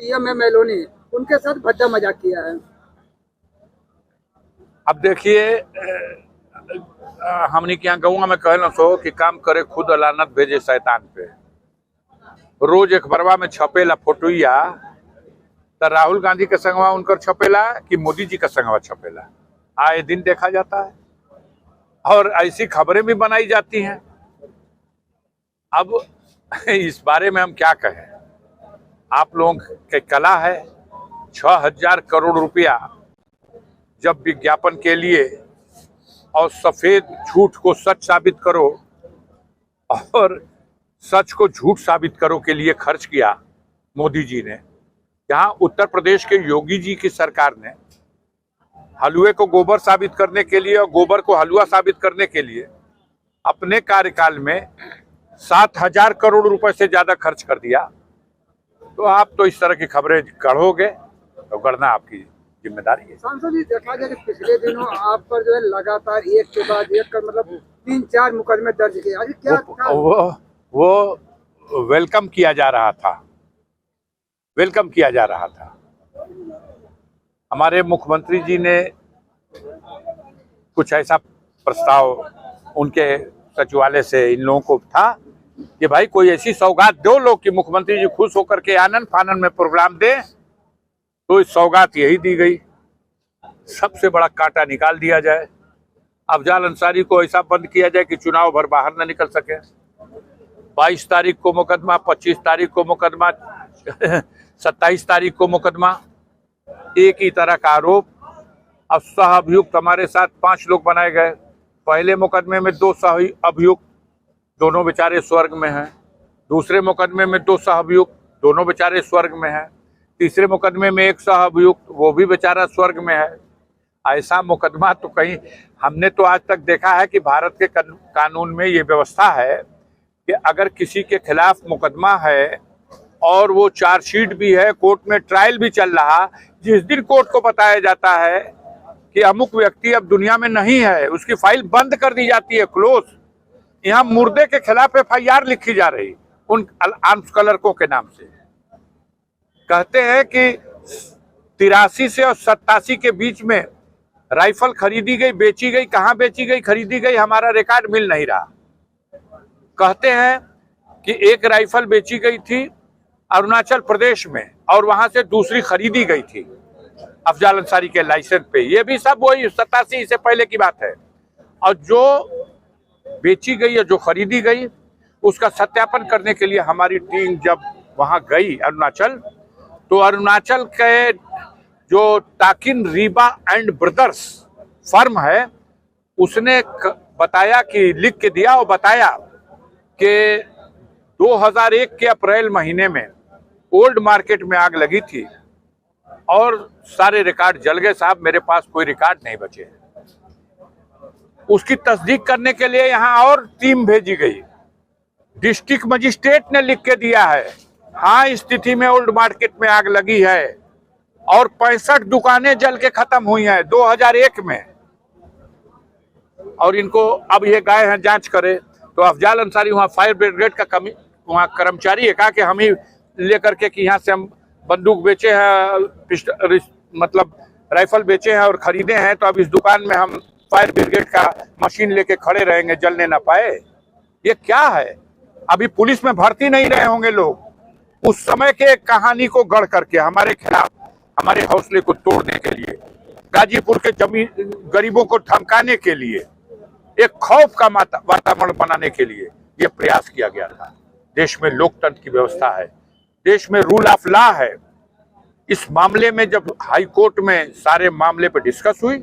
PM है Meloni, उनके साथ भद्दा मजाक किया है। अब देखिए, हमने क्या गौवा में कहना सो कि काम करे खुद अलानत भेजे शैतान पे। रोज अखबारवा में छपेला फोटोइया, तो राहुल गांधी के संगवा उनकर छपेला कि मोदी जी का संगवा छपेला, आए दिन देखा जाता है और ऐसी खबरें भी बनाई जाती हैं। अब इस बारे में हम क्या कहें, आप लोगों के कला है 6,000 करोड़ रुपया जब विज्ञापन के लिए और सफेद झूठ को सच साबित करो और सच को झूठ साबित करो के लिए खर्च किया मोदी जी ने। जहां उत्तर प्रदेश के योगी जी की सरकार ने हलवे को गोबर साबित करने के लिए और गोबर को हलवा साबित करने के लिए अपने कार्यकाल में 7,000 करोड़ रुपए से ज्यादा खर्च कर दिया। तो आप तो इस तरह की खबरें गढ़ोगे तो गढ़ना आपकी जिम्मेदारी है। सांसद जी, देखा जाए कि पिछले दिनों आप पर जो है लगातार एक के बाद एक कर मतलब 3-4 मुकदमे दर्ज किए। अभी क्या वो वेलकम किया जा रहा था, वेलकम किया जा रहा था। हमारे मुख्यमंत्री जी ने कुछ ऐसा प्रस्ताव उनके सचिवालय से इन लोगों को था कि भाई कोई ऐसी सौगात दो लोग कि मुख्यमंत्री जी खुश होकर के आनंद फानन में प्रोग्राम दें। तो इस सौगात यही दी गई, सबसे बड़ा कांटा निकाल दिया जाए। अफजाल अंसारी को ऐसा बंद किया जाए कि चुनाव भर बाहर न निकल सके। 22 तारीख को मुकदमा, 25 तारीख को मुकदमा, 27 तारीख को मुकदमा, एक ही तरह का आरोप। अब सह अभियुक्त हमारे साथ 5 लोग बनाए गए। पहले मुकदमे में 2 सह अभियुक्त, दोनों बेचारे स्वर्ग में हैं। दूसरे मुकदमे में 2 सह अभियुक्त, दोनों बेचारे स्वर्ग में हैं। तीसरे मुकदमे में 1 सह अभियुक्त, वो भी बेचारा स्वर्ग में है। ऐसा मुकदमा तो कहीं हमने तो आज तक देखा है कि भारत के कानून में ये व्यवस्था है कि अगर किसी के खिलाफ मुकदमा है और वो चार्जशीट भी है, कोर्ट में ट्रायल भी चल रहा, जिस दिन कोर्ट को बताया जाता है कि अमुक व्यक्ति अब दुनिया में नहीं है, उसकी फाइल बंद कर दी जाती है, क्लोज। यहाँ मुर्दे के खिलाफ FIR लिखी जा रही उन आर्म्स क्लर्कों के नाम से। कहते हैं कि 83 से और 87 के बीच में राइफल खरीदी गई, बेची गई, कहां बेची गई, खरीदी गई, हमारा रिकॉर्ड मिल नहीं रहा। कहते हैं कि एक राइफल बेची गई थी अरुणाचल प्रदेश में और वहां से दूसरी खरीदी गई थी अफजाल अंसारी के लाइसेंस पे। ये भी सब वही 87 से पहले की बात है। और जो बेची गई या जो खरीदी गई उसका सत्यापन करने के लिए हमारी टीम जब वहां गई अरुणाचल, तो अरुणाचल के जो ताकिन रीबा एंड ब्रदर्स फर्म है, उसने बताया कि लिख के दिया और बताया कि 2001 के अप्रैल महीने में ओल्ड मार्केट में आग लगी थी और सारे रिकॉर्ड जल गए। साहब, मेरे पास कोई रिकॉर्ड नहीं बचे। उसकी तस्दीक करने के लिए यहां और टीम भेजी गई। डिस्ट्रिक्ट मजिस्ट्रेट ने लिख के दिया है, हाँ इस तिथि में ओल्ड मार्केट में आग लगी है और 65 दुकानें जल के खत्म हुई हैं 2001 में। और इनको अब ये गए हैं जांच करे, तो अफजाल अंसारी वहाँ फायर ब्रिगेड का वहाँ कर्मचारी है, कहा कि हम ही लेकर के कि यहाँ से हम बंदूक बेचे हैं, मतलब राइफल बेचे हैं और खरीदे हैं, तो अब इस दुकान में हम फायर ब्रिगेड का मशीन लेके खड़े रहेंगे, जलने ना पाए। ये क्या है? अभी पुलिस में भर्ती नहीं रहे होंगे लोग। उस समय के कहानी को गढ़ करके हमारे खिलाफ हमारे हौसले को तोड़ने के लिए, गाजीपुर के गरीबों को धमकाने के लिए, एक खौफ का वातावरण बनाने के लिए यह प्रयास किया गया था। देश में लोकतंत्र की व्यवस्था है, देश में रूल ऑफ लॉ है। इस मामले में जब हाई कोर्ट में सारे मामले पर डिस्कस हुई